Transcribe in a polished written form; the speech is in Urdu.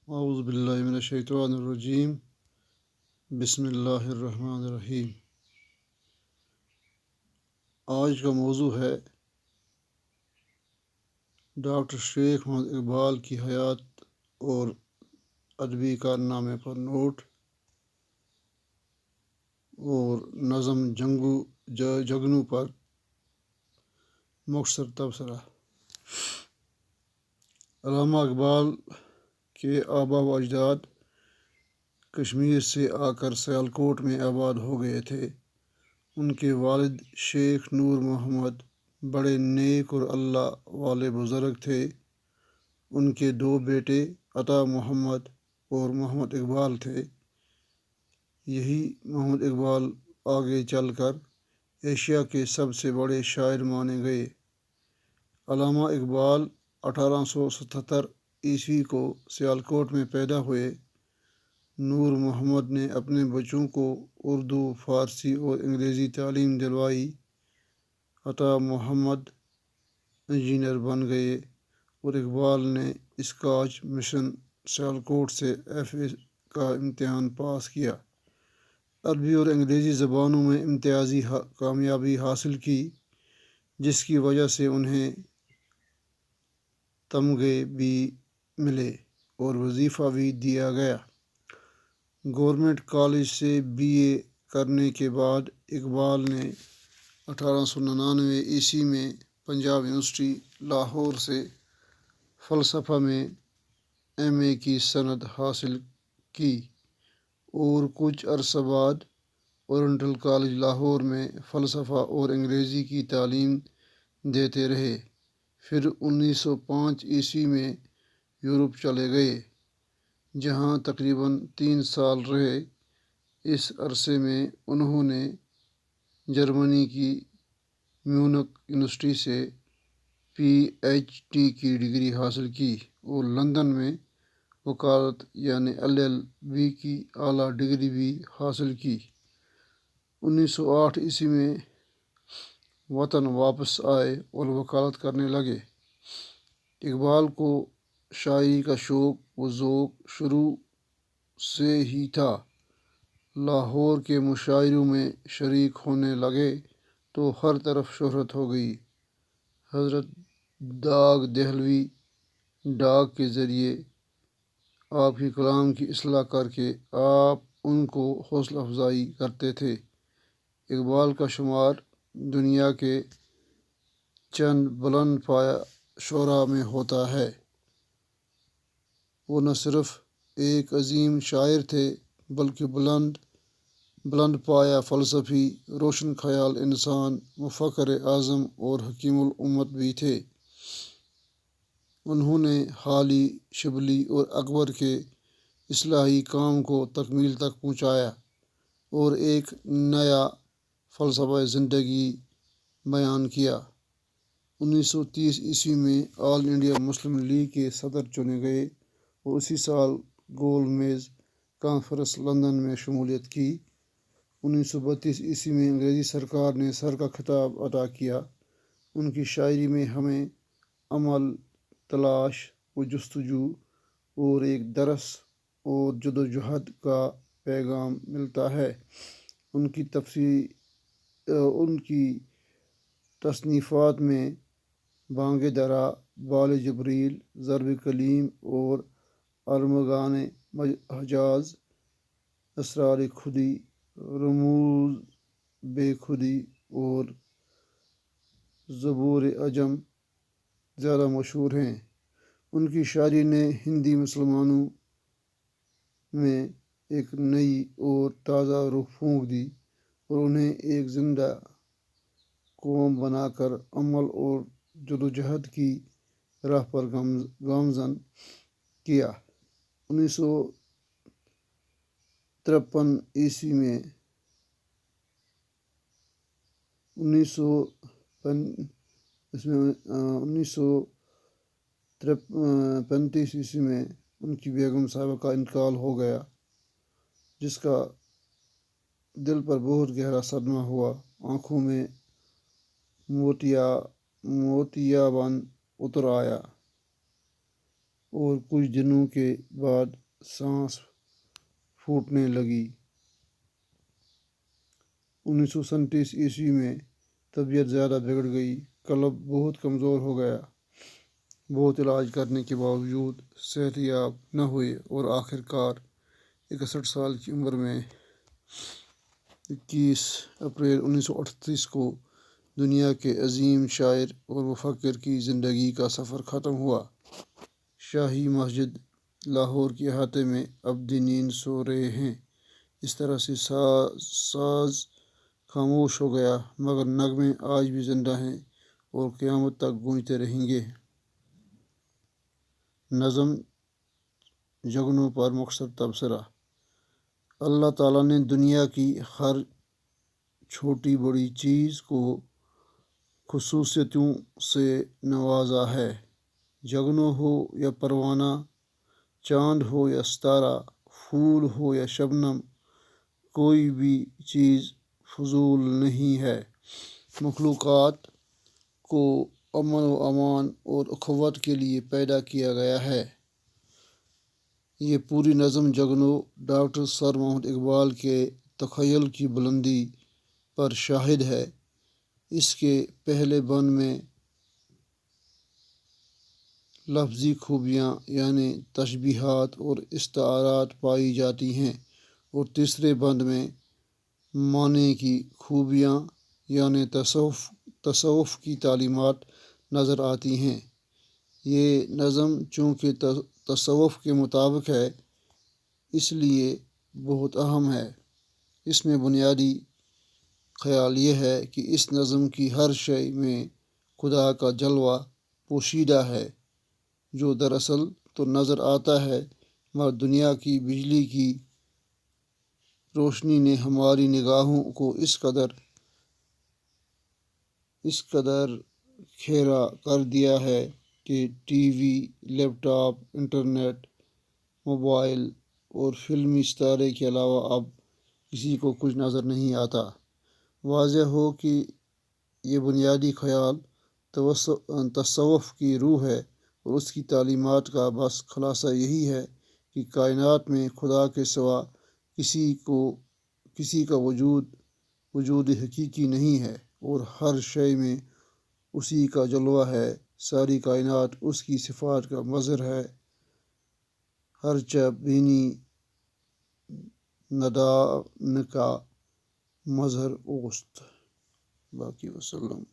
اعوذ باللہ من الشیطان الرجیم بسم اللہ الرحمن الرحیم۔ آج کا موضوع ہے ڈاکٹر شیخ محمد اقبال کی حیات اور ادبی کارنامے پر نوٹ اور نظم جگنو پر مختصر تبصرہ۔ علامہ اقبال کے آباء و اجداد کشمیر سے آ کر سیالکوٹ میں آباد ہو گئے تھے۔ ان کے والد شیخ نور محمد بڑے نیک اور اللہ والے بزرگ تھے۔ ان کے دو بیٹے عطا محمد اور محمد اقبال تھے۔ یہی محمد اقبال آگے چل کر ایشیا کے سب سے بڑے شاعر مانے گئے۔ علامہ اقبال 1877 عیسوی کو سیالکوٹ میں پیدا ہوئے۔ نور محمد نے اپنے بچوں کو اردو، فارسی اور انگریزی تعلیم دلوائی۔ عطا محمد انجینئر بن گئے اور اقبال نے اسکاچ مشن سیالکوٹ سے FA کا امتحان پاس کیا۔ عربی اور انگریزی زبانوں میں امتیازی کامیابی حاصل کی، جس کی وجہ سے انہیں تمغے بھی ملے اور وظیفہ بھی دیا گیا۔ گورنمنٹ کالج سے BA کرنے کے بعد اقبال نے 1899 عیسوی میں پنجاب یونیورسٹی لاہور سے فلسفہ میں MA کی سند حاصل کی اور کچھ عرصہ بعد اورینٹل کالج لاہور میں فلسفہ اور انگریزی کی تعلیم دیتے رہے۔ پھر 1905 عیسوی میں یورپ چلے گئے، جہاں تقریباً 3 سال رہے۔ اس عرصے میں انہوں نے جرمنی کی میونخ یونیورسٹی سے PhD کی ڈگری حاصل کی اور لندن میں وکالت یعنی LLB کی اعلیٰ ڈگری بھی حاصل کی۔ 1908 عیسوی میں وطن واپس آئے اور وکالت کرنے لگے۔ اقبال کو شاعری کا شوق و ذوق شروع سے ہی تھا۔ لاہور کے مشاعروں میں شریک ہونے لگے تو ہر طرف شہرت ہو گئی۔ حضرت داغ دہلوی ڈاک کے ذریعے آپ کی کلام کی اصلاح کر کے آپ ان کو حوصلہ افزائی کرتے تھے۔ اقبال کا شمار دنیا کے چند بلند پایہ شعراء میں ہوتا ہے۔ وہ نہ صرف ایک عظیم شاعر تھے بلکہ بلند پایہ فلسفی، روشن خیال انسان، مفکر اعظم اور حکیم الامت بھی تھے۔ انہوں نے حالی، شبلی اور اکبر کے اصلاحی کام کو تکمیل تک پہنچایا اور ایک نیا فلسفہ زندگی بیان کیا۔ 1930 عیسوی میں آل انڈیا مسلم لیگ کے صدر چنے گئے اور اسی سال گول میز کانفرنس لندن میں شمولیت کی۔ 1932 عیسوی میں انگریزی سرکار نے سر کا خطاب عطا کیا۔ ان کی شاعری میں ہمیں عمل، تلاش و جستجو اور ایک درس اور جدوجہد کا پیغام ملتا ہے۔ ان کی تصنیفات میں بانگ درا، بال جبریل، ضرب کلیم اور ارمغان حجاز، اسرار خودی، رموز بے خودی اور زبور عجم زیادہ مشہور ہیں۔ ان کی شاعری نے ہندی مسلمانوں میں ایک نئی اور تازہ روح پھونک دی اور انہیں ایک زندہ قوم بنا کر عمل اور جدوجہد کی راہ پر گامزن کیا۔ 1953 عیسوی میں 1935 عیسوی میں ان کی بیگم صاحبہ کا انتقال ہو گیا، جس کا دل پر بہت گہرا صدمہ ہوا۔ آنکھوں میں موتیابن اتر آیا۔ اور کچھ دنوں کے بعد سانس پھوٹنے لگی۔ 1937 میں طبیعت زیادہ بگڑ گئی، قلب بہت کمزور ہو گیا۔ بہت علاج کرنے کے باوجود صحت یاب نہ ہوئے اور آخر کار 61 سال کی عمر میں 21 اپریل 1938 کو دنیا کے عظیم شاعر اور مفکر کی زندگی کا سفر ختم ہوا۔ شاہی مسجد لاہور کے احاطے میں ابدی نیند سو رہے ہیں۔ اس طرح سے ساز خاموش ہو گیا، مگر نغمے آج بھی زندہ ہیں اور قیامت تک گونجتے رہیں گے۔ نظم جگنوں پر مختصر تبصرہ۔ اللہ تعالیٰ نے دنیا کی ہر چھوٹی بڑی چیز کو خصوصیتوں سے نوازا ہے۔ جگنوں ہو یا پروانہ، چاند ہو یا ستارہ، پھول ہو یا شبنم، کوئی بھی چیز فضول نہیں ہے۔ مخلوقات کو امن و امان اور اخوت کے لیے پیدا کیا گیا ہے۔ یہ پوری نظم جگنوں ڈاکٹر سر محمد اقبال کے تخیل کی بلندی پر شاہد ہے۔ اس کے پہلے بند میں لفظی خوبیاں یعنی تشبیہات اور استعارات پائی جاتی ہیں اور تیسرے بند میں معنی کی خوبیاں یعنی تصوف کی تعلیمات نظر آتی ہیں۔ یہ نظم چونکہ تصوف کے مطابق ہے، اس لیے بہت اہم ہے۔ اس میں بنیادی خیال یہ ہے کہ اس نظم کی ہر شے میں خدا کا جلوہ پوشیدہ ہے، جو دراصل تو نظر آتا ہے، مگر دنیا کی بجلی کی روشنی نے ہماری نگاہوں کو اس قدر گھیرا کر دیا ہے کہ ٹی وی، لیپ ٹاپ، انٹرنیٹ، موبائل اور فلمی ستارے کے علاوہ اب کسی کو کچھ نظر نہیں آتا۔ واضح ہو کہ یہ بنیادی خیال تصوف کی روح ہے اور اس کی تعلیمات کا بس خلاصہ یہی ہے کہ کائنات میں خدا کے سوا کسی کا وجود حقیقی نہیں ہے اور ہر شے میں اسی کا جلوہ ہے۔ ساری کائنات اس کی صفات کا مظہر ہے، ہرچہ بینی ندان کا مظہر اوست۔ باقی وسلم۔